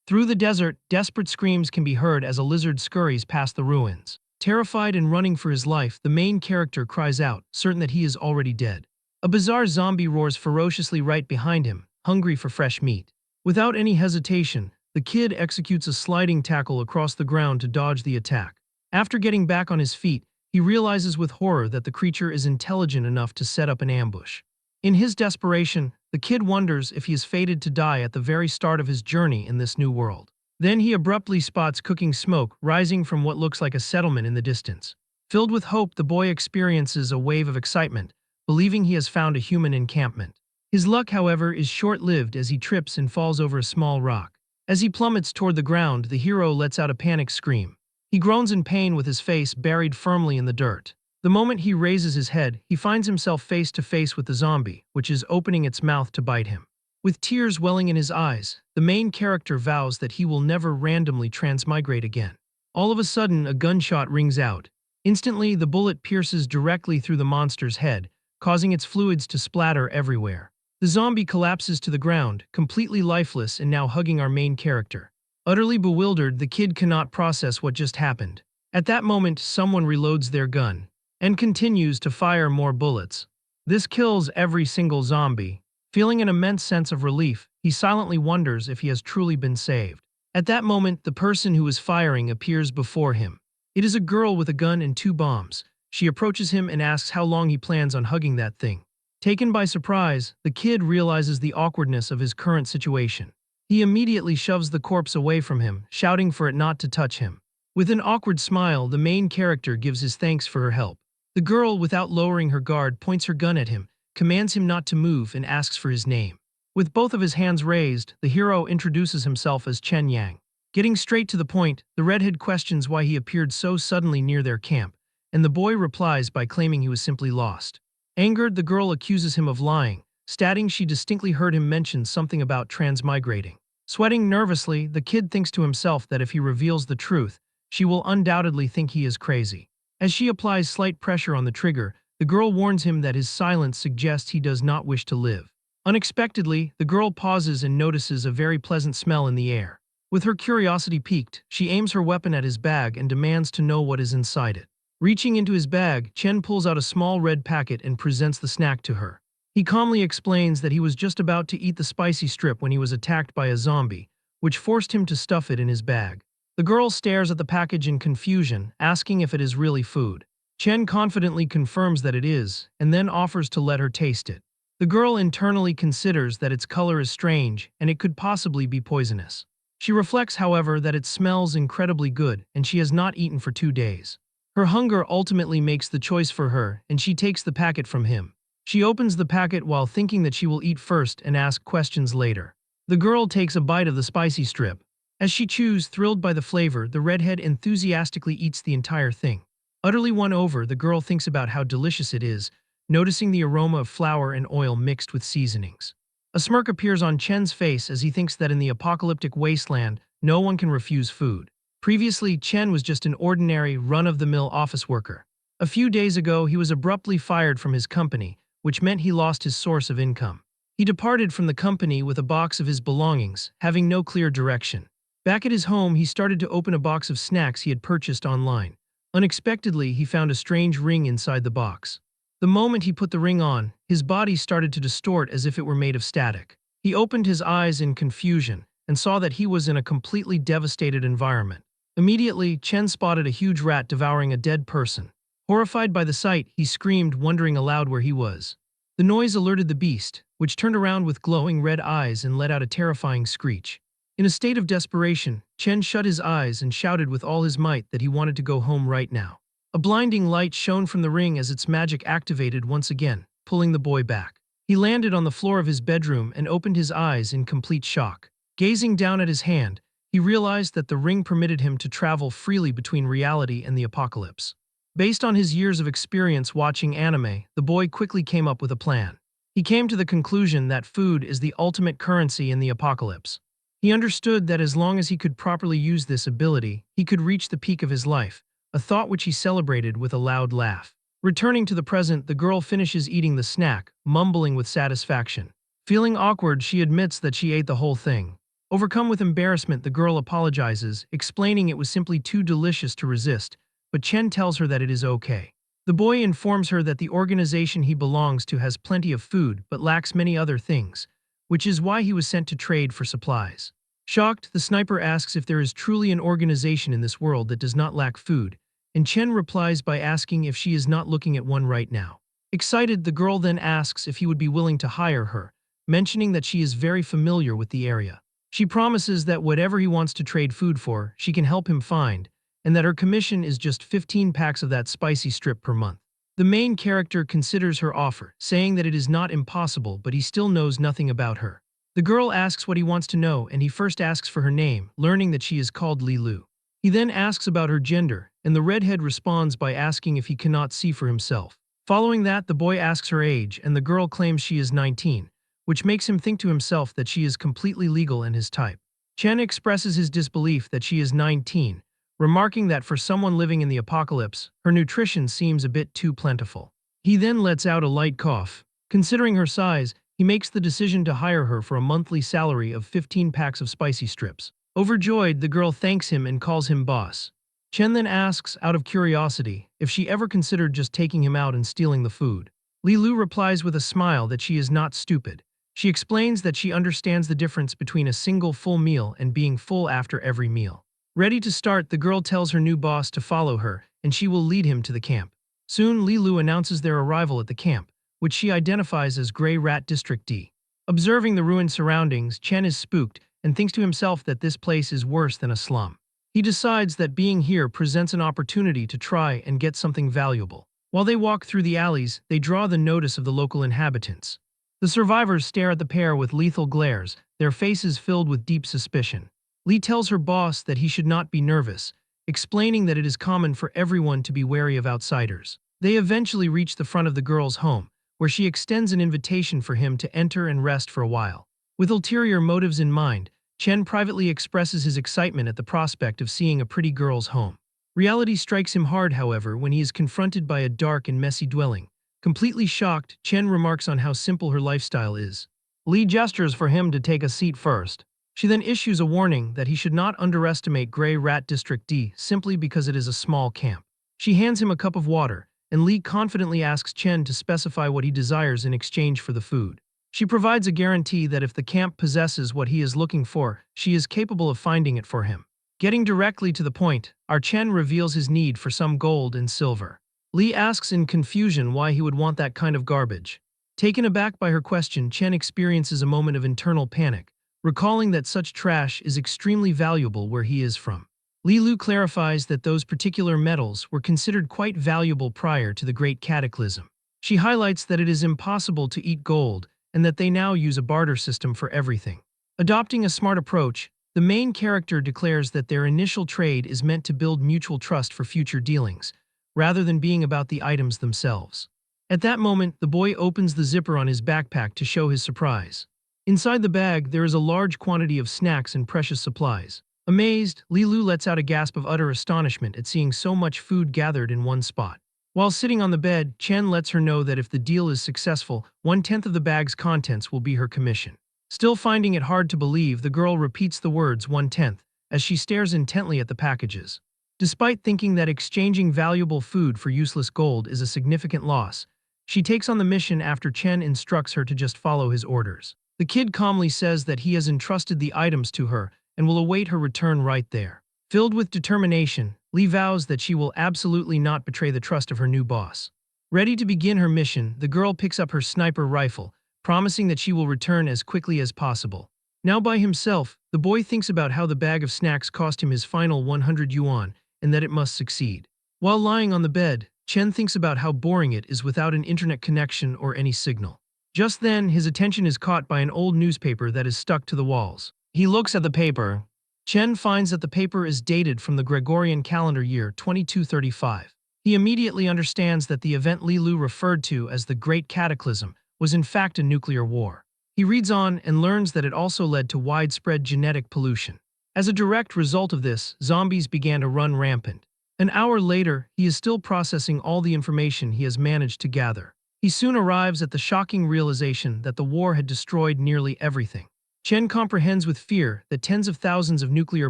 Through the desert, desperate screams can be heard as a lizard scurries past the ruins. Terrified and running for his life, the main character cries out, certain that he is already dead. A bizarre zombie roars ferociously right behind him, hungry for fresh meat. Without any hesitation, the kid executes a sliding tackle across the ground to dodge the attack. After getting back on his feet, he realizes with horror that the creature is intelligent enough to set up an ambush. In his desperation, the kid wonders if he is fated to die at the very start of his journey in this new world. Then he abruptly spots cooking smoke rising from what looks like a settlement in the distance. Filled with hope, the boy experiences a wave of excitement, believing he has found a human encampment. His luck, however, is short-lived as he trips and falls over a small rock. As he plummets toward the ground, the hero lets out a panicked scream. He groans in pain with his face buried firmly in the dirt. The moment he raises his head, he finds himself face to face with the zombie, which is opening its mouth to bite him. With tears welling in his eyes, the main character vows that he will never randomly transmigrate again. All of a sudden, a gunshot rings out. Instantly, the bullet pierces directly through the monster's head, causing its fluids to splatter everywhere. The zombie collapses to the ground, completely lifeless and now hugging our main character. Utterly bewildered, the kid cannot process what just happened. At that moment, someone reloads their gun and continues to fire more bullets. This kills every single zombie. Feeling an immense sense of relief, he silently wonders if he has truly been saved. At that moment, the person who is firing appears before him. It is a girl with a gun and 2 bombs. She approaches him and asks how long he plans on hugging that thing. Taken by surprise, the kid realizes the awkwardness of his current situation. He immediately shoves the corpse away from him, shouting for it not to touch him. With an awkward smile, the main character gives his thanks for her help. The girl, without lowering her guard, points her gun at him, commands him not to move, and asks for his name. With both of his hands raised, the hero introduces himself as Chen Yang. Getting straight to the point, the redhead questions why he appeared so suddenly near their camp, and the boy replies by claiming he was simply lost. Angered, the girl accuses him of lying, stating she distinctly heard him mention something about transmigrating. Sweating nervously, the kid thinks to himself that if he reveals the truth, she will undoubtedly think he is crazy. As she applies slight pressure on the trigger, the girl warns him that his silence suggests he does not wish to live. Unexpectedly, the girl pauses and notices a very pleasant smell in the air. With her curiosity piqued, she aims her weapon at his bag and demands to know what is inside it. Reaching into his bag, Chen pulls out a small red packet and presents the snack to her. He calmly explains that he was just about to eat the spicy strip when he was attacked by a zombie, which forced him to stuff it in his bag. The girl stares at the package in confusion, asking if it is really food. Chen confidently confirms that it is, and then offers to let her taste it. The girl internally considers that its color is strange and it could possibly be poisonous. She reflects, however, that it smells incredibly good and she has not eaten for 2 days. Her hunger ultimately makes the choice for her, and she takes the packet from him. She opens the packet while thinking that she will eat first and ask questions later. The girl takes a bite of the spicy strip. As she chews, thrilled by the flavor, the redhead enthusiastically eats the entire thing. Utterly won over, the girl thinks about how delicious it is, noticing the aroma of flour and oil mixed with seasonings. A smirk appears on Chen's face as he thinks that in the apocalyptic wasteland, no one can refuse food. Previously, Chen was just an ordinary, run-of-the-mill office worker. A few days ago, he was abruptly fired from his company, which meant he lost his source of income. He departed from the company with a box of his belongings, having no clear direction. Back at his home, he started to open a box of snacks he had purchased online. Unexpectedly, he found a strange ring inside the box. The moment he put the ring on, his body started to distort as if it were made of static. He opened his eyes in confusion and saw that he was in a completely devastated environment. Immediately, Chen spotted a huge rat devouring a dead person. Horrified by the sight, he screamed, wondering aloud where he was. The noise alerted the beast, which turned around with glowing red eyes and let out a terrifying screech. In a state of desperation, Chen shut his eyes and shouted with all his might that he wanted to go home right now. A blinding light shone from the ring as its magic activated once again, pulling the boy back. He landed on the floor of his bedroom and opened his eyes in complete shock. Gazing down at his hand, he realized that the ring permitted him to travel freely between reality and the apocalypse. Based on his years of experience watching anime, the boy quickly came up with a plan. He came to the conclusion that food is the ultimate currency in the apocalypse. He understood that as long as he could properly use this ability, he could reach the peak of his life, a thought which he celebrated with a loud laugh. Returning to the present, the girl finishes eating the snack, mumbling with satisfaction. Feeling awkward, she admits that she ate the whole thing. Overcome with embarrassment, the girl apologizes, explaining it was simply too delicious to resist, but Chen tells her that it is okay. The boy informs her that the organization he belongs to has plenty of food but lacks many other things, which is why he was sent to trade for supplies. Shocked, the sniper asks if there is truly an organization in this world that does not lack food, and Chen replies by asking if she is not looking at one right now. Excited, the girl then asks if he would be willing to hire her, mentioning that she is very familiar with the area. She promises that whatever he wants to trade food for, she can help him find, and that her commission is just 15 packs of that spicy strip per month. The main character considers her offer, saying that it is not impossible, but he still knows nothing about her. The girl asks what he wants to know, and he first asks for her name, learning that she is called Li Lu. He then asks about her gender, and the redhead responds by asking if he cannot see for himself. Following that, the boy asks her age, and the girl claims she is 19, which makes him think to himself that she is completely legal and his type. Chen expresses his disbelief that she is 19, remarking that for someone living in the apocalypse, her nutrition seems a bit too plentiful. He then lets out a light cough. Considering her size, he makes the decision to hire her for a monthly salary of 15 packs of spicy strips. Overjoyed, the girl thanks him and calls him boss. Chen then asks, out of curiosity, if she ever considered just taking him out and stealing the food. Li Lu replies with a smile that she is not stupid. She explains that she understands the difference between a single full meal and being full after every meal. Ready to start, the girl tells her new boss to follow her, and she will lead him to the camp. Soon, Li Lu announces their arrival at the camp, which she identifies as Grey Rat District D. Observing the ruined surroundings, Chen is spooked and thinks to himself that this place is worse than a slum. He decides that being here presents an opportunity to try and get something valuable. While they walk through the alleys, they draw the notice of the local inhabitants. The survivors stare at the pair with lethal glares, their faces filled with deep suspicion. Lee tells her boss that he should not be nervous, explaining that it is common for everyone to be wary of outsiders. They eventually reach the front of the girl's home, where she extends an invitation for him to enter and rest for a while. With ulterior motives in mind, Chen privately expresses his excitement at the prospect of seeing a pretty girl's home. Reality strikes him hard, however, when he is confronted by a dark and messy dwelling. Completely shocked, Chen remarks on how simple her lifestyle is. Lee gestures for him to take a seat first. She then issues a warning that he should not underestimate Grey Rat District D simply because it is a small camp. She hands him a cup of water, and Lee confidently asks Chen to specify what he desires in exchange for the food. She provides a guarantee that if the camp possesses what he is looking for, she is capable of finding it for him. Getting directly to the point, our Chen reveals his need for some gold and silver. Lee asks in confusion why he would want that kind of garbage. Taken aback by her question, Chen experiences a moment of internal panic, recalling that such trash is extremely valuable where he is from. Li Lu clarifies that those particular metals were considered quite valuable prior to the Great Cataclysm. She highlights that it is impossible to eat gold, and that they now use a barter system for everything. Adopting a smart approach, the main character declares that their initial trade is meant to build mutual trust for future dealings, rather than being about the items themselves. At that moment, the boy opens the zipper on his backpack to show his surprise. Inside the bag, there is a large quantity of snacks and precious supplies. Amazed, Li Lu lets out a gasp of utter astonishment at seeing so much food gathered in one spot. While sitting on the bed, Chen lets her know that if the deal is successful, 1/10 of the bag's contents will be her commission. Still finding it hard to believe, the girl repeats the words 1/10 as she stares intently at the packages. Despite thinking that exchanging valuable food for useless gold is a significant loss, she takes on the mission after Chen instructs her to just follow his orders. The kid calmly says that he has entrusted the items to her and will await her return right there. Filled with determination, Lee vows that she will absolutely not betray the trust of her new boss. Ready to begin her mission, the girl picks up her sniper rifle, promising that she will return as quickly as possible. Now by himself, the boy thinks about how the bag of snacks cost him his final 100 yuan and that it must succeed. While lying on the bed, Chen thinks about how boring it is without an internet connection or any signal. Just then, his attention is caught by an old newspaper that is stuck to the walls. He looks at the paper. Chen finds that the paper is dated from the Gregorian calendar year 2235. He immediately understands that the event Li Lu referred to as the Great Cataclysm was in fact a nuclear war. He reads on and learns that it also led to widespread genetic pollution. As a direct result of this, zombies began to run rampant. An hour later, he is still processing all the information he has managed to gather. He soon arrives at the shocking realization that the war had destroyed nearly everything. Chen comprehends with fear that tens of thousands of nuclear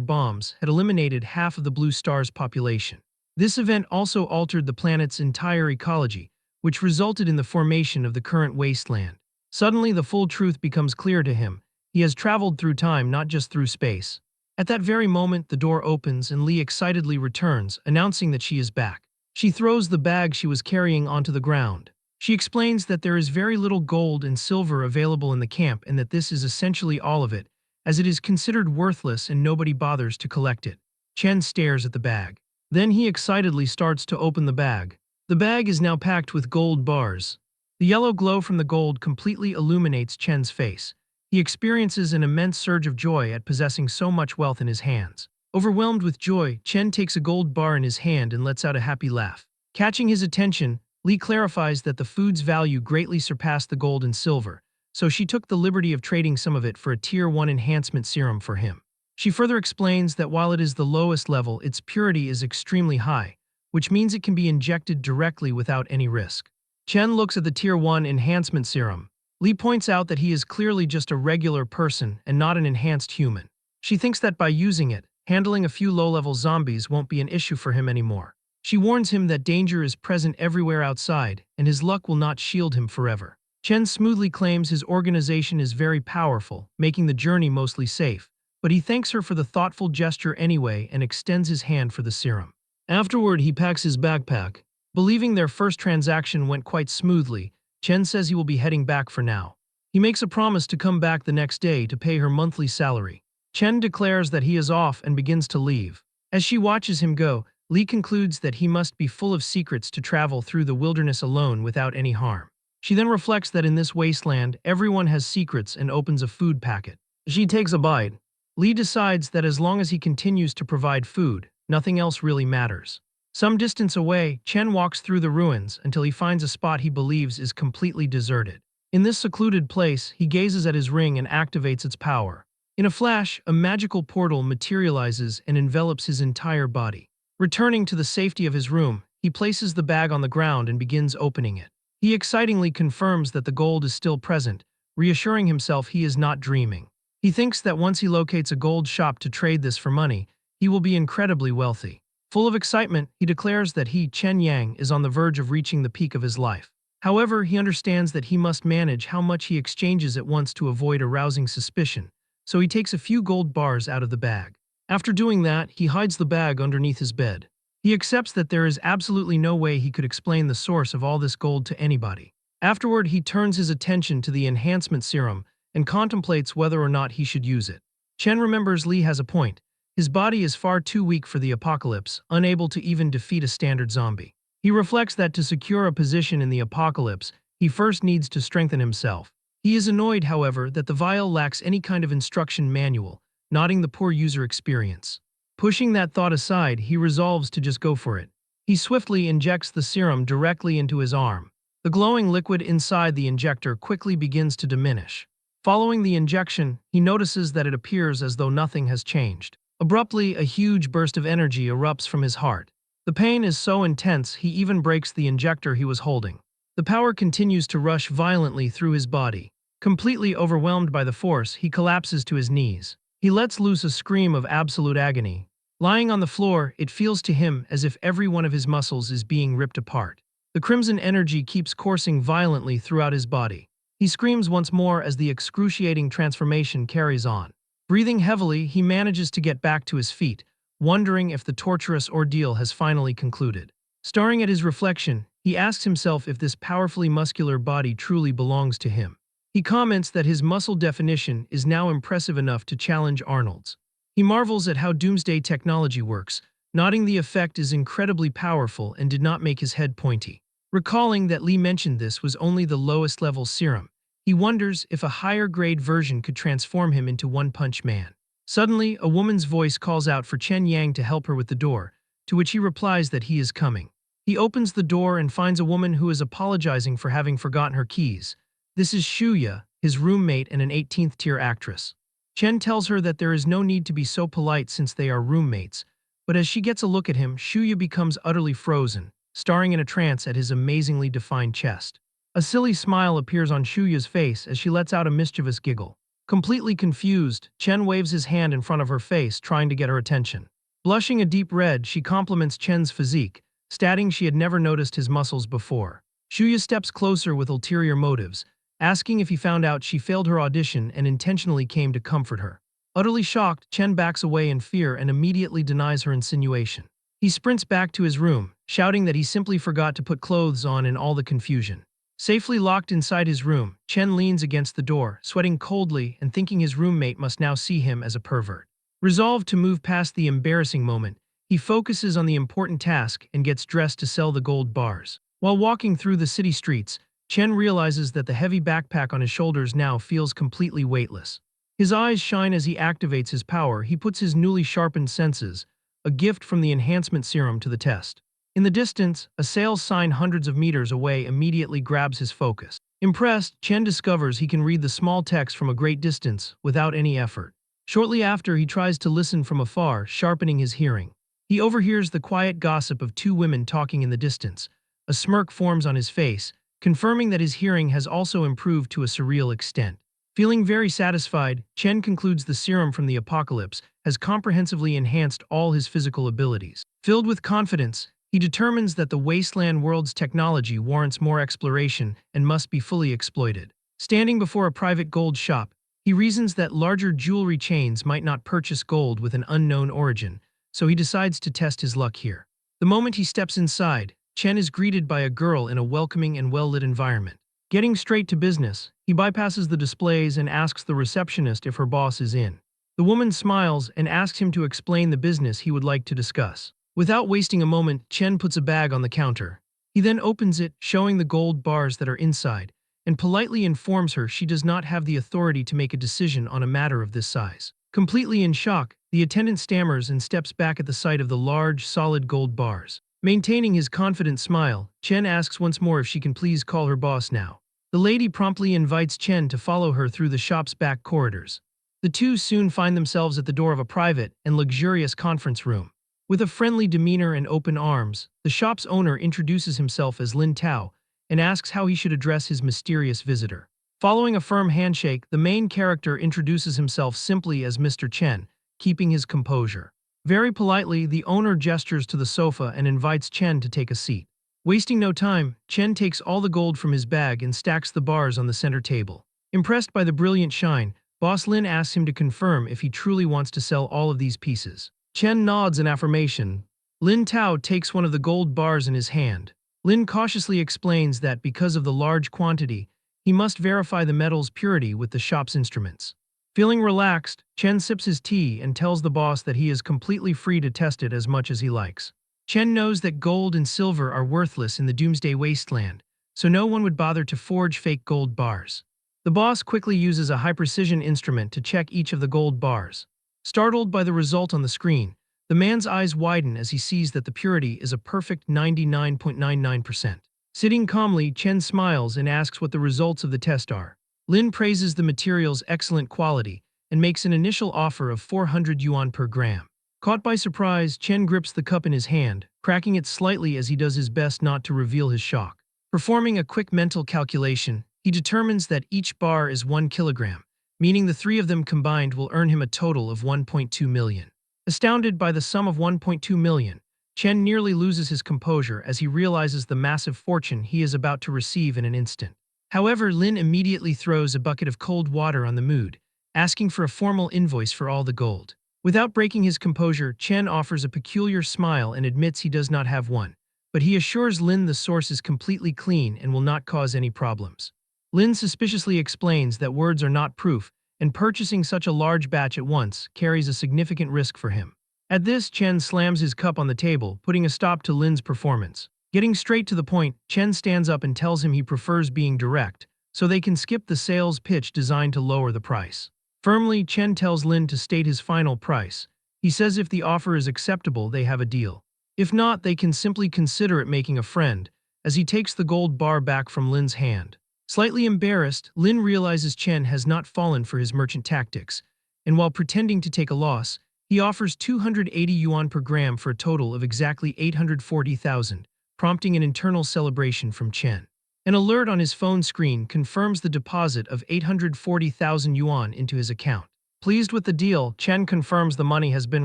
bombs had eliminated half of the blue star's population. This event also altered the planet's entire ecology, which resulted in the formation of the current wasteland. Suddenly, the full truth becomes clear to him. He has traveled through time, not just through space. At that very moment, the door opens and Lee excitedly returns, announcing that she is back. She throws the bag she was carrying onto the ground. She explains that there is very little gold and silver available in the camp and that this is essentially all of it, as it is considered worthless and nobody bothers to collect it. Chen stares at the bag. Then he excitedly starts to open the bag. The bag is now packed with gold bars. The yellow glow from the gold completely illuminates Chen's face. He experiences an immense surge of joy at possessing so much wealth in his hands. Overwhelmed with joy, Chen takes a gold bar in his hand and lets out a happy laugh. Catching his attention, Lee clarifies that the food's value greatly surpassed the gold and silver, so she took the liberty of trading some of it for a Tier 1 enhancement serum for him. She further explains that while it is the lowest level, its purity is extremely high, which means it can be injected directly without any risk. Chen looks at the Tier 1 enhancement serum. Lee points out that he is clearly just a regular person and not an enhanced human. She thinks that by using it, handling a few low-level zombies won't be an issue for him anymore. She warns him that danger is present everywhere outside, and his luck will not shield him forever. Chen smoothly claims his organization is very powerful, making the journey mostly safe, but he thanks her for the thoughtful gesture anyway and extends his hand for the serum. Afterward, he packs his backpack. Believing their first transaction went quite smoothly, Chen says he will be heading back for now. He makes a promise to come back the next day to pay her monthly salary. Chen declares that he is off and begins to leave. As she watches him go, Lee concludes that he must be full of secrets to travel through the wilderness alone without any harm. She then reflects that in this wasteland, everyone has secrets and opens a food packet. She takes a bite. Lee decides that as long as he continues to provide food, nothing else really matters. Some distance away, Chen walks through the ruins until he finds a spot he believes is completely deserted. In this secluded place, he gazes at his ring and activates its power. In a flash, a magical portal materializes and envelops his entire body. Returning to the safety of his room, he places the bag on the ground and begins opening it. He excitingly confirms that the gold is still present, reassuring himself he is not dreaming. He thinks that once he locates a gold shop to trade this for money, he will be incredibly wealthy. Full of excitement, he declares that he, Chen Yang, is on the verge of reaching the peak of his life. However, he understands that he must manage how much he exchanges at once to avoid arousing suspicion, so he takes a few gold bars out of the bag. After doing that, he hides the bag underneath his bed. He accepts that there is absolutely no way he could explain the source of all this gold to anybody. Afterward, he turns his attention to the enhancement serum and contemplates whether or not he should use it. Chen remembers Lee has a point. His body is far too weak for the apocalypse, unable to even defeat a standard zombie. He reflects that to secure a position in the apocalypse, he first needs to strengthen himself. He is annoyed, however, that the vial lacks any kind of instruction manual, noting the poor user experience. Pushing that thought aside, he resolves to just go for it. He swiftly injects the serum directly into his arm. The glowing liquid inside the injector quickly begins to diminish. Following the injection, he notices that it appears as though nothing has changed. Abruptly, a huge burst of energy erupts from his heart. The pain is so intense he even breaks the injector he was holding. The power continues to rush violently through his body. Completely overwhelmed by the force, he collapses to his knees. He lets loose a scream of absolute agony. Lying on the floor, it feels to him as if every one of his muscles is being ripped apart. The crimson energy keeps coursing violently throughout his body. He screams once more as the excruciating transformation carries on. Breathing heavily, he manages to get back to his feet, wondering if the torturous ordeal has finally concluded. Staring at his reflection, he asks himself if this powerfully muscular body truly belongs to him. He comments that his muscle definition is now impressive enough to challenge Arnold's. He marvels at how doomsday technology works, noting the effect is incredibly powerful and did not make his head pointy. Recalling that Lee mentioned this was only the lowest level serum, he wonders if a higher grade version could transform him into One Punch Man. Suddenly, a woman's voice calls out for Chen Yang to help her with the door, to which he replies that he is coming. He opens the door and finds a woman who is apologizing for having forgotten her keys. This is Shuya, his roommate and an 18th tier actress. Chen tells her that there is no need to be so polite since they are roommates, but as she gets a look at him, Shuya becomes utterly frozen, staring in a trance at his amazingly defined chest. A silly smile appears on Shuya's face as she lets out a mischievous giggle. Completely confused, Chen waves his hand in front of her face, trying to get her attention. Blushing a deep red, she compliments Chen's physique, stating she had never noticed his muscles before. Shuya steps closer with ulterior motives, asking if he found out she failed her audition and intentionally came to comfort her. Utterly shocked, Chen backs away in fear and immediately denies her insinuation. He sprints back to his room, shouting that he simply forgot to put clothes on in all the confusion. Safely locked inside his room, Chen leans against the door, sweating coldly and thinking his roommate must now see him as a pervert. Resolved to move past the embarrassing moment, he focuses on the important task and gets dressed to sell the gold bars. While walking through the city streets, Chen realizes that the heavy backpack on his shoulders now feels completely weightless. His eyes shine as he activates his power. He puts his newly sharpened senses, a gift from the enhancement serum, to the test. In the distance, a sales sign hundreds of meters away immediately grabs his focus. Impressed, Chen discovers he can read the small text from a great distance without any effort. Shortly after, he tries to listen from afar, sharpening his hearing. He overhears the quiet gossip of two women talking in the distance. A smirk forms on his face, confirming that his hearing has also improved to a surreal extent. Feeling very satisfied, Chen concludes the serum from the apocalypse has comprehensively enhanced all his physical abilities. Filled with confidence, he determines that the wasteland world's technology warrants more exploration and must be fully exploited. Standing before a private gold shop, he reasons that larger jewelry chains might not purchase gold with an unknown origin, so he decides to test his luck here. The moment he steps inside, Chen is greeted by a girl in a welcoming and well-lit environment. Getting straight to business, he bypasses the displays and asks the receptionist if her boss is in. The woman smiles and asks him to explain the business he would like to discuss. Without wasting a moment, Chen puts a bag on the counter. He then opens it, showing the gold bars that are inside, and politely informs her she does not have the authority to make a decision on a matter of this size. Completely in shock, the attendant stammers and steps back at the sight of the large, solid gold bars. Maintaining his confident smile, Chen asks once more if she can please call her boss now. The lady promptly invites Chen to follow her through the shop's back corridors. The two soon find themselves at the door of a private and luxurious conference room. With a friendly demeanor and open arms, the shop's owner introduces himself as Lin Tao and asks how he should address his mysterious visitor. Following a firm handshake, the main character introduces himself simply as Mr. Chen, keeping his composure. Very politely, the owner gestures to the sofa and invites Chen to take a seat. Wasting no time, Chen takes all the gold from his bag and stacks the bars on the center table. Impressed by the brilliant shine, Boss Lin asks him to confirm if he truly wants to sell all of these pieces. Chen nods in affirmation. Lin Tao takes one of the gold bars in his hand. Lin cautiously explains that because of the large quantity, he must verify the metal's purity with the shop's instruments. Feeling relaxed, Chen sips his tea and tells the boss that he is completely free to test it as much as he likes. Chen knows that gold and silver are worthless in the Doomsday Wasteland, so no one would bother to forge fake gold bars. The boss quickly uses a high-precision instrument to check each of the gold bars. Startled by the result on the screen, the man's eyes widen as he sees that the purity is a perfect 99.99%. Sitting calmly, Chen smiles and asks what the results of the test are. Lin praises the material's excellent quality and makes an initial offer of 400 yuan per gram. Caught by surprise, Chen grips the cup in his hand, cracking it slightly as he does his best not to reveal his shock. Performing a quick mental calculation, he determines that each bar is 1 kilogram, meaning the three of them combined will earn him a total of 1.2 million. Astounded by the sum of 1.2 million, Chen nearly loses his composure as he realizes the massive fortune he is about to receive in an instant. However, Lin immediately throws a bucket of cold water on the mood, asking for a formal invoice for all the gold. Without breaking his composure, Chen offers a peculiar smile and admits he does not have one, but he assures Lin the source is completely clean and will not cause any problems. Lin suspiciously explains that words are not proof, and purchasing such a large batch at once carries a significant risk for him. At this, Chen slams his cup on the table, putting a stop to Lin's performance. Getting straight to the point, Chen stands up and tells him he prefers being direct, so they can skip the sales pitch designed to lower the price. Firmly, Chen tells Lin to state his final price. He says if the offer is acceptable, they have a deal. If not, they can simply consider it making a friend, as he takes the gold bar back from Lin's hand. Slightly embarrassed, Lin realizes Chen has not fallen for his merchant tactics, and while pretending to take a loss, he offers 280 yuan per gram for a total of exactly 840,000, prompting an internal celebration from Chen. An alert on his phone screen confirms the deposit of 840,000 yuan into his account. Pleased with the deal, Chen confirms the money has been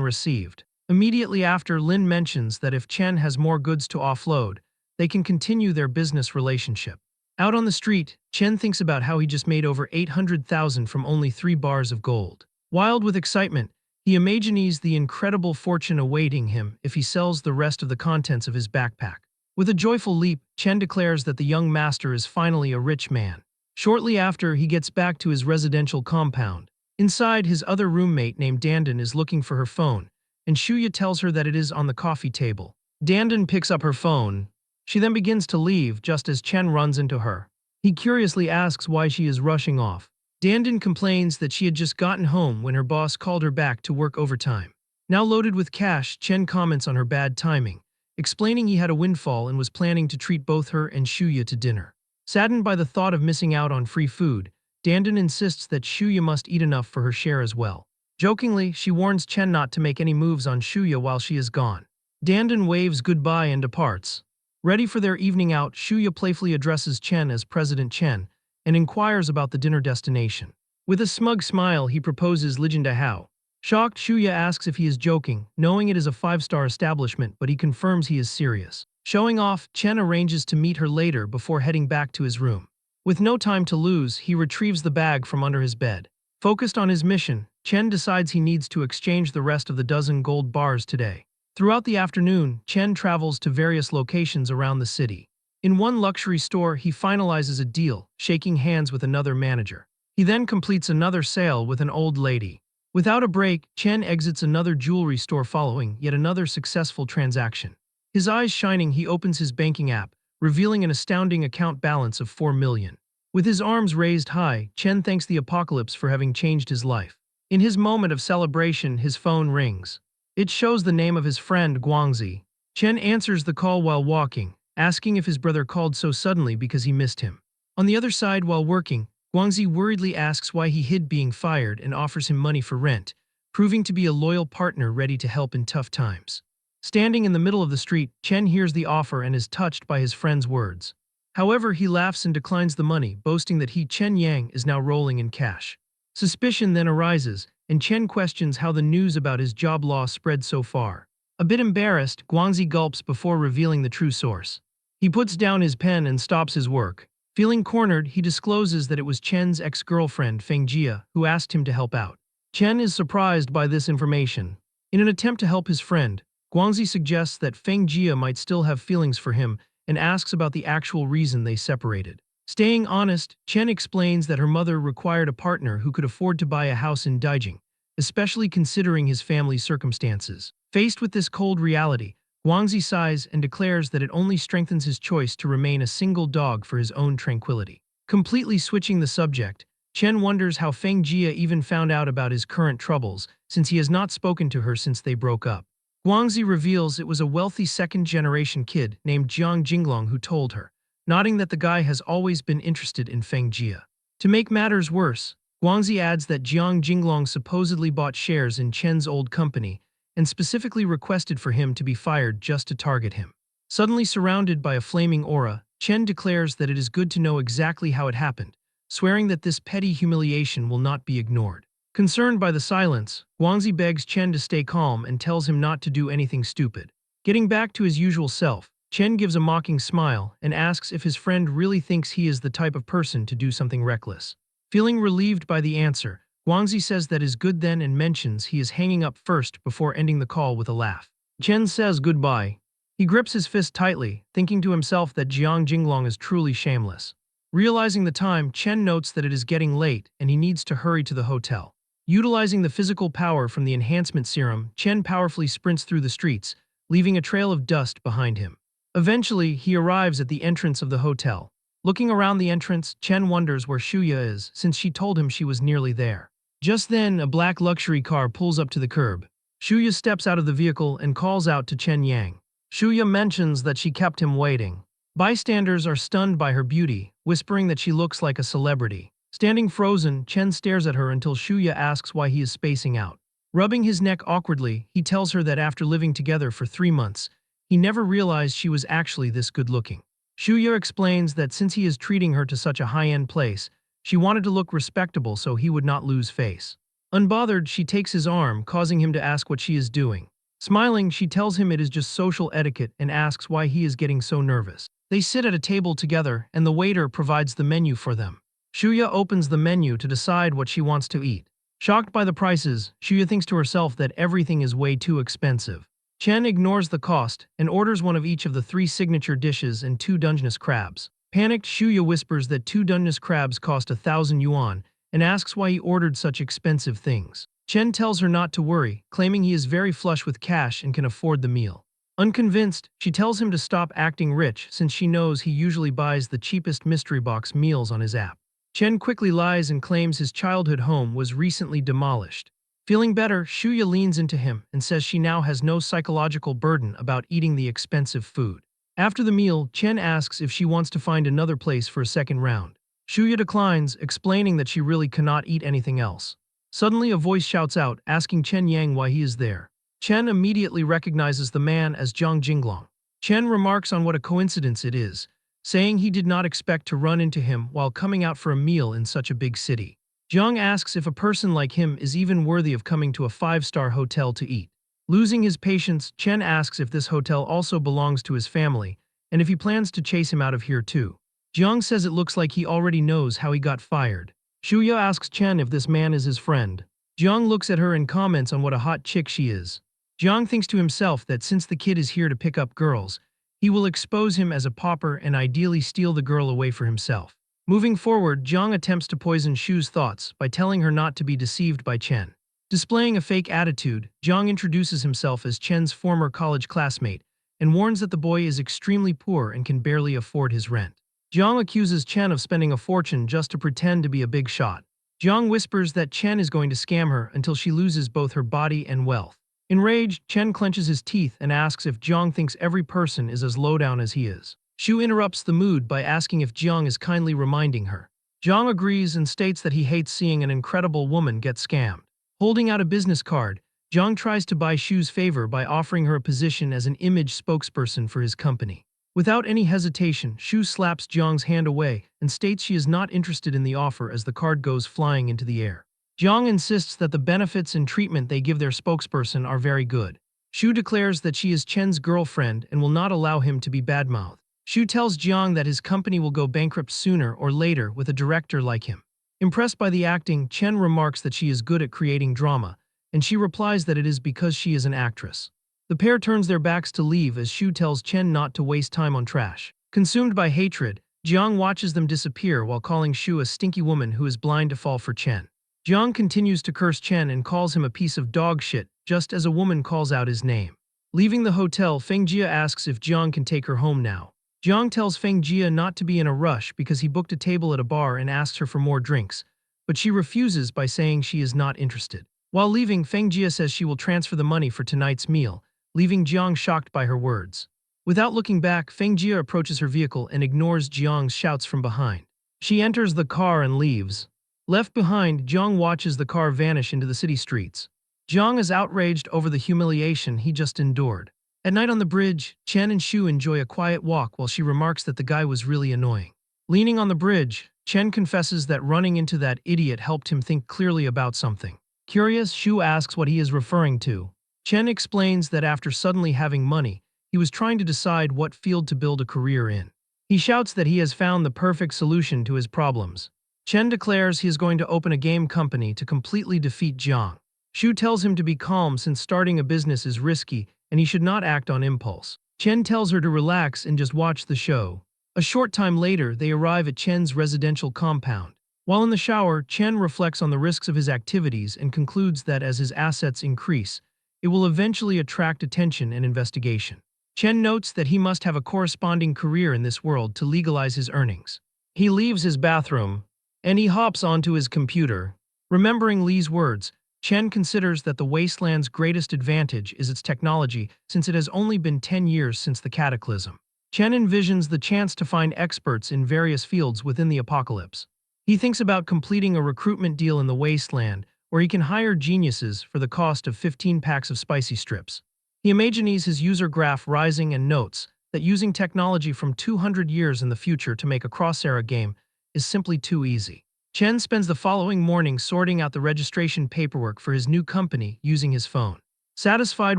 received. Immediately after, Lin mentions that if Chen has more goods to offload, they can continue their business relationship. Out on the street, Chen thinks about how he just made over 800,000 from only 3 bars of gold. Wild with excitement, he imagines the incredible fortune awaiting him if he sells the rest of the contents of his backpack. With a joyful leap, Chen declares that the young master is finally a rich man. Shortly after, he gets back to his residential compound. Inside, his other roommate named Dandan is looking for her phone, and Shuya tells her that it is on the coffee table. Dandan picks up her phone. She then begins to leave just as Chen runs into her. He curiously asks why she is rushing off. Dandan complains that she had just gotten home when her boss called her back to work overtime. Now loaded with cash, Chen comments on her bad timing, explaining he had a windfall and was planning to treat both her and Shuya to dinner. Saddened by the thought of missing out on free food, Dandan insists that Shuya must eat enough for her share as well. Jokingly, she warns Chen not to make any moves on Shuya while she is gone. Dandan waves goodbye and departs. Ready for their evening out, Shuya playfully addresses Chen as President Chen and inquires about the dinner destination. With a smug smile, he proposes Lijindahao. Shocked, Shuya asks if he is joking, knowing it is a 5-star establishment, but he confirms he is serious. Showing off, Chen arranges to meet her later before heading back to his room. With no time to lose, he retrieves the bag from under his bed. Focused on his mission, Chen decides he needs to exchange the rest of the dozen gold bars today. Throughout the afternoon, Chen travels to various locations around the city. In one luxury store, he finalizes a deal, shaking hands with another manager. He then completes another sale with an old lady. Without a break, Chen exits another jewelry store following yet another successful transaction. His eyes shining, he opens his banking app, revealing an astounding account balance of 4 million. With his arms raised high, Chen thanks the apocalypse for having changed his life. In his moment of celebration, his phone rings. It shows the name of his friend, Guangzi. Chen answers the call while walking, asking if his brother called so suddenly because he missed him. On the other side, while working, Guangzi worriedly asks why he hid being fired and offers him money for rent, proving to be a loyal partner ready to help in tough times. Standing in the middle of the street, Chen hears the offer and is touched by his friend's words. However, he laughs and declines the money, boasting that he, Chen Yang, is now rolling in cash. Suspicion then arises, and Chen questions how the news about his job loss spread so far. A bit embarrassed, Guangzi gulps before revealing the true source. He puts down his pen and stops his work. Feeling cornered, he discloses that it was Chen's ex-girlfriend, Feng Jia, who asked him to help out. Chen is surprised by this information. In an attempt to help his friend, Guangzi suggests that Feng Jia might still have feelings for him and asks about the actual reason they separated. Staying honest, Chen explains that her mother required a partner who could afford to buy a house in Daijing, especially considering his family's circumstances. Faced with this cold reality, Guangzi sighs and declares that it only strengthens his choice to remain a single dog for his own tranquility. Completely switching the subject, Chen wonders how Feng Jia even found out about his current troubles, since he has not spoken to her since they broke up. Guangzi reveals it was a wealthy second-generation kid named Jiang Jinglong who told her, nodding that the guy has always been interested in Feng Jia. To make matters worse, Guangzi adds that Jiang Jinglong supposedly bought shares in Chen's old company and specifically requested for him to be fired just to target him. Suddenly surrounded by a flaming aura, Chen declares that it is good to know exactly how it happened, swearing that this petty humiliation will not be ignored. Concerned by the silence, Guangzi begs Chen to stay calm and tells him not to do anything stupid. Getting back to his usual self, Chen gives a mocking smile and asks if his friend really thinks he is the type of person to do something reckless. Feeling relieved by the answer, Guangzi says that is good then and mentions he is hanging up first before ending the call with a laugh. Chen says goodbye. He grips his fist tightly, thinking to himself that Jiang Jinglong is truly shameless. Realizing the time, Chen notes that it is getting late and he needs to hurry to the hotel. Utilizing the physical power from the enhancement serum, Chen powerfully sprints through the streets, leaving a trail of dust behind him. Eventually, he arrives at the entrance of the hotel. Looking around the entrance, Chen wonders where Shuya is, since she told him she was nearly there. Just then, a black luxury car pulls up to the curb. Shuya steps out of the vehicle and calls out to Chen Yang. Shuya mentions that she kept him waiting. Bystanders are stunned by her beauty, whispering that she looks like a celebrity. Standing frozen, Chen stares at her until Shuya asks why he is spacing out. Rubbing his neck awkwardly, he tells her that after living together for 3 months, he never realized she was actually this good-looking. Shuya explains that since he is treating her to such a high-end place, she wanted to look respectable so he would not lose face. Unbothered, she takes his arm, causing him to ask what she is doing. Smiling, she tells him it is just social etiquette and asks why he is getting so nervous. They sit at a table together, and the waiter provides the menu for them. Shuya opens the menu to decide what she wants to eat. Shocked by the prices, Shuya thinks to herself that everything is way too expensive. Chen ignores the cost and orders one of each of the 3 signature dishes and 2 Dungeness crabs. Panicked, Shuya whispers that 2 Dungeness crabs cost 1,000 yuan and asks why he ordered such expensive things. Chen tells her not to worry, claiming he is very flush with cash and can afford the meal. Unconvinced, she tells him to stop acting rich since she knows he usually buys the cheapest mystery box meals on his app. Chen quickly lies and claims his childhood home was recently demolished. Feeling better, Shuya leans into him and says she now has no psychological burden about eating the expensive food. After the meal, Chen asks if she wants to find another place for a second round. Shuya declines, explaining that she really cannot eat anything else. Suddenly a voice shouts out, asking Chen Yang why he is there. Chen immediately recognizes the man as Zhang Jinglong. Chen remarks on what a coincidence it is, saying he did not expect to run into him while coming out for a meal in such a big city. Zhang asks if a person like him is even worthy of coming to a 5-star hotel to eat. Losing his patience, Chen asks if this hotel also belongs to his family, and if he plans to chase him out of here too. Zhang says it looks like he already knows how he got fired. Shuya asks Chen if this man is his friend. Zhang looks at her and comments on what a hot chick she is. Zhang thinks to himself that since the kid is here to pick up girls, he will expose him as a pauper and ideally steal the girl away for himself. Moving forward, Zhang attempts to poison Shu's thoughts by telling her not to be deceived by Chen. Displaying a fake attitude, Zhang introduces himself as Chen's former college classmate and warns that the boy is extremely poor and can barely afford his rent. Zhang accuses Chen of spending a fortune just to pretend to be a big shot. Zhang whispers that Chen is going to scam her until she loses both her body and wealth. Enraged, Chen clenches his teeth and asks if Zhang thinks every person is as low down as he is. Shu interrupts the mood by asking if Zhang is kindly reminding her. Zhang agrees and states that he hates seeing an incredible woman get scammed. Holding out a business card, Zhang tries to buy Shu's favor by offering her a position as an image spokesperson for his company. Without any hesitation, Shu slaps Zhang's hand away and states she is not interested in the offer as the card goes flying into the air. Zhang insists that the benefits and treatment they give their spokesperson are very good. Shu declares that she is Chen's girlfriend and will not allow him to be badmouthed. Shu tells Zhang that his company will go bankrupt sooner or later with a director like him. Impressed by the acting, Chen remarks that she is good at creating drama, and she replies that it is because she is an actress. The pair turns their backs to leave as Shu tells Chen not to waste time on trash. Consumed by hatred, Zhang watches them disappear while calling Shu a stinky woman who is blind to fall for Chen. Zhang continues to curse Chen and calls him a piece of dog shit, just as a woman calls out his name. Leaving the hotel, Feng Jia asks if Zhang can take her home now. Zhang tells Feng Jia not to be in a rush because he booked a table at a bar and asks her for more drinks, but she refuses by saying she is not interested. While leaving, Feng Jia says she will transfer the money for tonight's meal, leaving Zhang shocked by her words. Without looking back, Feng Jia approaches her vehicle and ignores Zhang's shouts from behind. She enters the car and leaves. Left behind, Zhang watches the car vanish into the city streets. Zhang is outraged over the humiliation he just endured. At night on the bridge, Chen and Shu enjoy a quiet walk while she remarks that the guy was really annoying. Leaning on the bridge, Chen confesses that running into that idiot helped him think clearly about something. Curious, Shu asks what he is referring to. Chen explains that after suddenly having money, he was trying to decide what field to build a career in. He shouts that he has found the perfect solution to his problems. Chen declares he is going to open a game company to completely defeat Zhang. Shu tells him to be calm since starting a business is risky and he should not act on impulse. Chen tells her to relax and just watch the show. A short time later, they arrive at Chen's residential compound. While in the shower, Chen reflects on the risks of his activities and concludes that as his assets increase, it will eventually attract attention and investigation. Chen notes that he must have a corresponding career in this world to legalize his earnings. He leaves his bathroom, and he hops onto his computer. Remembering Li's words, Chen considers that the wasteland's greatest advantage is its technology since it has only been 10 years since the cataclysm. Chen envisions the chance to find experts in various fields within the apocalypse. He thinks about completing a recruitment deal in the wasteland where he can hire geniuses for the cost of 15 packs of spicy strips. He imagines his user graph rising and notes that using technology from 200 years in the future to make a cross-era game is simply too easy. Chen spends the following morning sorting out the registration paperwork for his new company using his phone. Satisfied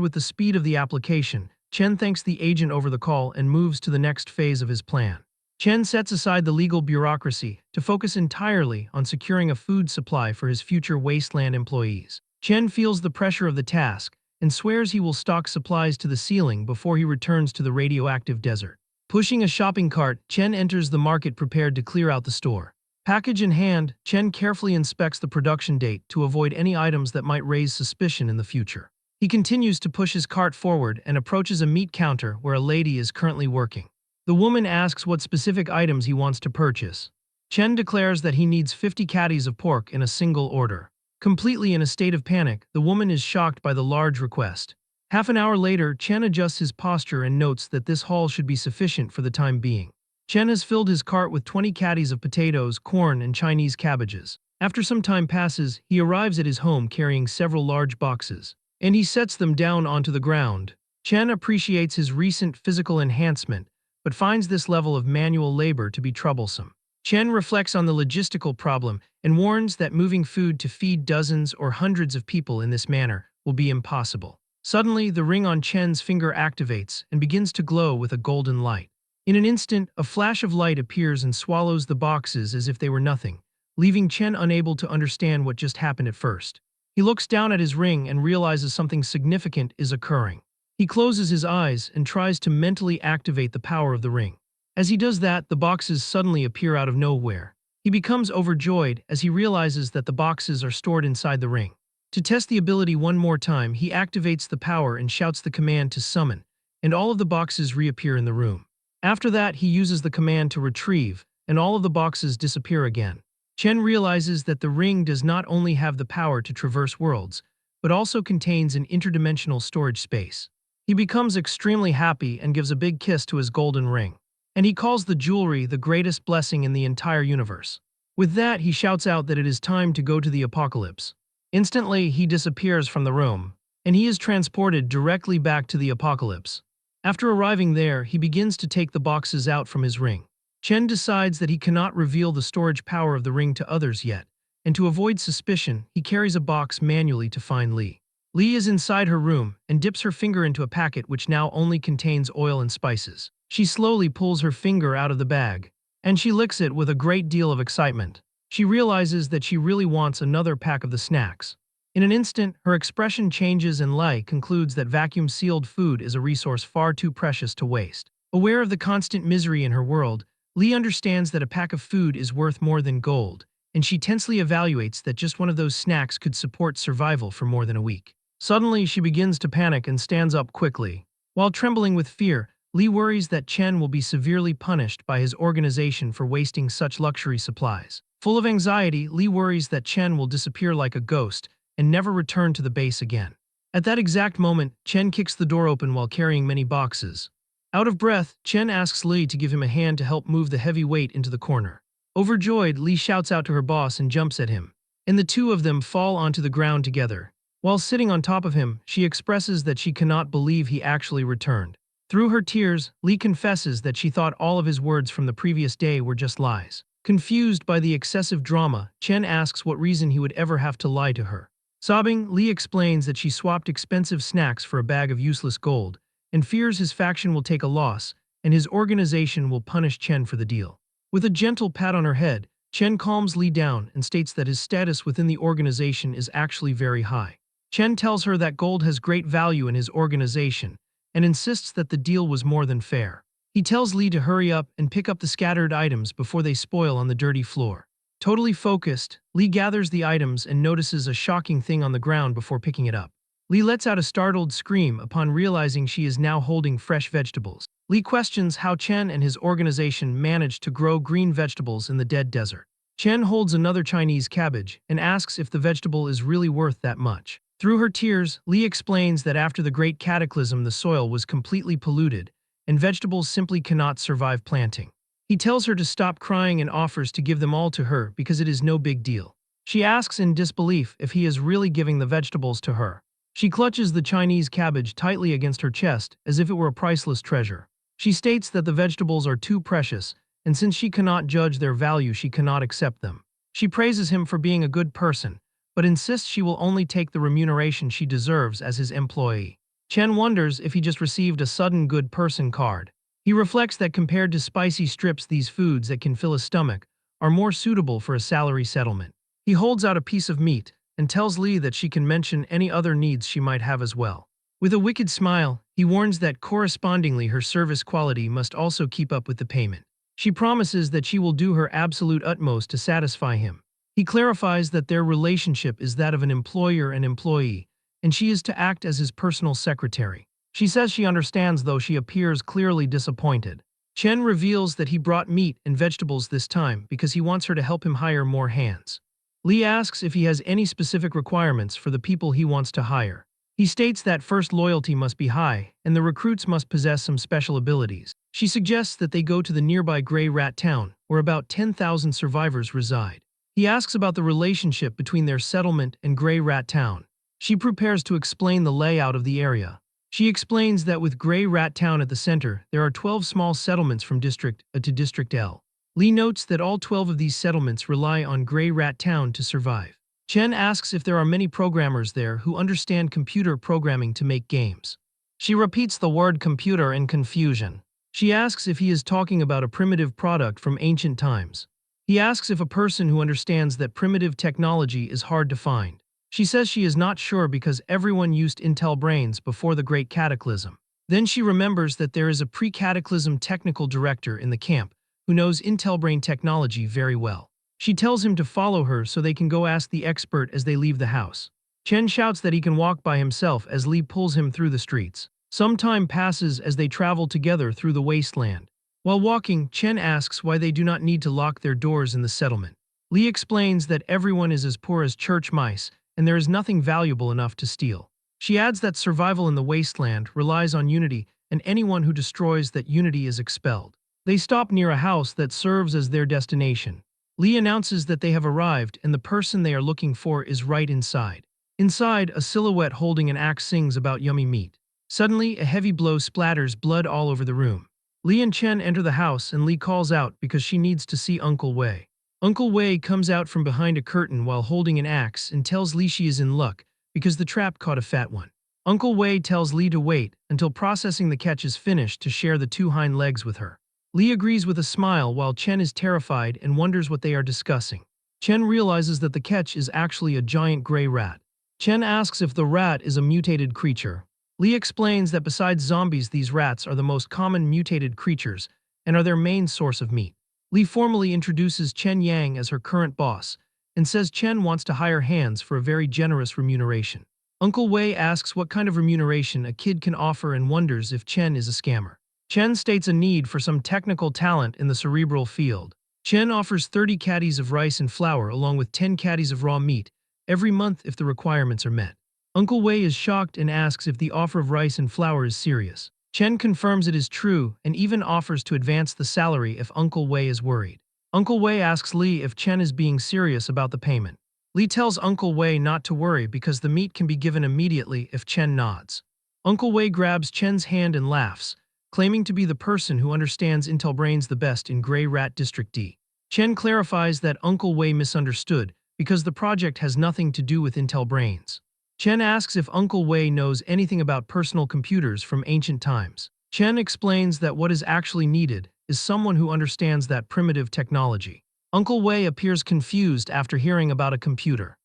with the speed of the application, Chen thanks the agent over the call and moves to the next phase of his plan. Chen sets aside the legal bureaucracy to focus entirely on securing a food supply for his future wasteland employees. Chen feels the pressure of the task and swears he will stock supplies to the ceiling before he returns to the radioactive desert. Pushing a shopping cart, Chen enters the market prepared to clear out the store. Package in hand, Chen carefully inspects the production date to avoid any items that might raise suspicion in the future. He continues to push his cart forward and approaches a meat counter where a lady is currently working. The woman asks what specific items he wants to purchase. Chen declares that he needs 50 catties of pork in a single order. Completely in a state of panic, the woman is shocked by the large request. Half an hour later, Chen adjusts his posture and notes that this haul should be sufficient for the time being. Chen has filled his cart with 20 catties of potatoes, corn, and Chinese cabbages. After some time passes, he arrives at his home carrying several large boxes, and he sets them down onto the ground. Chen appreciates his recent physical enhancement, but finds this level of manual labor to be troublesome. Chen reflects on the logistical problem and warns that moving food to feed dozens or hundreds of people in this manner will be impossible. Suddenly, the ring on Chen's finger activates and begins to glow with a golden light. In an instant, a flash of light appears and swallows the boxes as if they were nothing, leaving Chen unable to understand what just happened at first. He looks down at his ring and realizes something significant is occurring. He closes his eyes and tries to mentally activate the power of the ring. As he does that, the boxes suddenly appear out of nowhere. He becomes overjoyed as he realizes that the boxes are stored inside the ring. To test the ability one more time, he activates the power and shouts the command to summon, and all of the boxes reappear in the room. After that, he uses the command to retrieve, and all of the boxes disappear again. Chen realizes that the ring does not only have the power to traverse worlds, but also contains an interdimensional storage space. He becomes extremely happy and gives a big kiss to his golden ring. And he calls the jewelry the greatest blessing in the entire universe. With that, he shouts out that it is time to go to the apocalypse. Instantly, he disappears from the room, and he is transported directly back to the apocalypse. After arriving there, he begins to take the boxes out from his ring. Chen decides that he cannot reveal the storage power of the ring to others yet, and to avoid suspicion, he carries a box manually to find Li. Li is inside her room and dips her finger into a packet which now only contains oil and spices. She slowly pulls her finger out of the bag, and she licks it with a great deal of excitement. She realizes that she really wants another pack of the snacks. In an instant, her expression changes and Li concludes that vacuum-sealed food is a resource far too precious to waste. Aware of the constant misery in her world, Li understands that a pack of food is worth more than gold, and she tensely evaluates that just one of those snacks could support survival for more than a week. Suddenly, she begins to panic and stands up quickly. While trembling with fear, Li worries that Chen will be severely punished by his organization for wasting such luxury supplies. Full of anxiety, Li worries that Chen will disappear like a ghost and never return to the base again. At that exact moment, Chen kicks the door open while carrying many boxes. Out of breath, Chen asks Li to give him a hand to help move the heavy weight into the corner. Overjoyed, Li shouts out to her boss and jumps at him, and the two of them fall onto the ground together. While sitting on top of him, she expresses that she cannot believe he actually returned. Through her tears, Li confesses that she thought all of his words from the previous day were just lies. Confused by the excessive drama, Chen asks what reason he would ever have to lie to her. Sobbing, Li explains that she swapped expensive snacks for a bag of useless gold, and fears his faction will take a loss, and his organization will punish Chen for the deal. With a gentle pat on her head, Chen calms Li down and states that his status within the organization is actually very high. Chen tells her that gold has great value in his organization, and insists that the deal was more than fair. He tells Li to hurry up and pick up the scattered items before they spoil on the dirty floor. Totally focused, Li gathers the items and notices a shocking thing on the ground before picking it up. Li lets out a startled scream upon realizing she is now holding fresh vegetables. Li questions how Chen and his organization managed to grow green vegetables in the dead desert. Chen holds another Chinese cabbage and asks if the vegetable is really worth that much. Through her tears, Li explains that after the Great Cataclysm the soil was completely polluted, and vegetables simply cannot survive planting. He tells her to stop crying and offers to give them all to her because it is no big deal. She asks in disbelief if he is really giving the vegetables to her. She clutches the Chinese cabbage tightly against her chest as if it were a priceless treasure. She states that the vegetables are too precious, and since she cannot judge their value, she cannot accept them. She praises him for being a good person, but insists she will only take the remuneration she deserves as his employee. Chen wonders if he just received a sudden good person card. He reflects that compared to spicy strips, these foods that can fill a stomach are more suitable for a salary settlement. He holds out a piece of meat and tells Lee that she can mention any other needs she might have as well. With a wicked smile, he warns that correspondingly her service quality must also keep up with the payment. She promises that she will do her absolute utmost to satisfy him. He clarifies that their relationship is that of an employer and employee, and she is to act as his personal secretary. She says she understands, though she appears clearly disappointed. Chen reveals that he brought meat and vegetables this time because he wants her to help him hire more hands. Lee asks if he has any specific requirements for the people he wants to hire. He states that first, loyalty must be high, and the recruits must possess some special abilities. She suggests that they go to the nearby Grey Rat town, where about 10,000 survivors reside. He asks about the relationship between their settlement and Grey Rat town. She prepares to explain the layout of the area. She explains that with Grey Rat town at the center, there are 12 small settlements from District A to District L. Lee notes that all 12 of these settlements rely on Grey Rat town to survive. Chen asks if there are many programmers there who understand computer programming to make games. She repeats the word computer in confusion. She asks if he is talking about a primitive product from ancient times. He asks if a person who understands that primitive technology is hard to find. She says she is not sure because everyone used Intel brains before the Great Cataclysm. Then she remembers that there is a pre-cataclysm technical director in the camp who knows Intel brain technology very well. She tells him to follow her so they can go ask the expert as they leave the house. Chen shouts that he can walk by himself as Lee pulls him through the streets. Some time passes as they travel together through the wasteland. While walking, Chen asks why they do not need to lock their doors in the settlement. Lee explains that everyone is as poor as church mice, and there is nothing valuable enough to steal. She adds that survival in the wasteland relies on unity, and anyone who destroys that unity is expelled. They stop near a house that serves as their destination. Lee announces that they have arrived and the person they are looking for is right inside. Inside, a silhouette holding an axe sings about yummy meat. Suddenly, a heavy blow splatters blood all over the room. Lee and Chen enter the house and Lee calls out because she needs to see Uncle Wei. Uncle Wei comes out from behind a curtain while holding an axe and tells Lee she is in luck because the trap caught a fat one. Uncle Wei tells Lee to wait until processing the catch is finished to share the 2 hind legs with her. Lee agrees with a smile while Chen is terrified and wonders what they are discussing. Chen realizes that the catch is actually a giant gray rat. Chen asks if the rat is a mutated creature. Lee explains that besides zombies, these rats are the most common mutated creatures and are their main source of meat. Lee formally introduces Chen Yang as her current boss and says Chen wants to hire hands for a very generous remuneration. Uncle Wei asks what kind of remuneration a kid can offer and wonders if Chen is a scammer. Chen states a need for some technical talent in the cerebral field. Chen offers 30 caddies of rice and flour along with 10 caddies of raw meat every month if the requirements are met. Uncle Wei is shocked and asks if the offer of rice and flour is serious. Chen confirms it is true and even offers to advance the salary if Uncle Wei is worried. Uncle Wei asks Lee if Chen is being serious about the payment. Lee tells Uncle Wei not to worry because the meat can be given immediately if Chen nods. Uncle Wei grabs Chen's hand and laughs, claiming to be the person who understands Intel brains the best in Grey Rat District D. Chen clarifies that Uncle Wei misunderstood because the project has nothing to do with Intel brains. Chen asks if Uncle Wei knows anything about personal computers from ancient times. Chen explains that what is actually needed is someone who understands that primitive technology. Uncle Wei appears confused after hearing about a computer.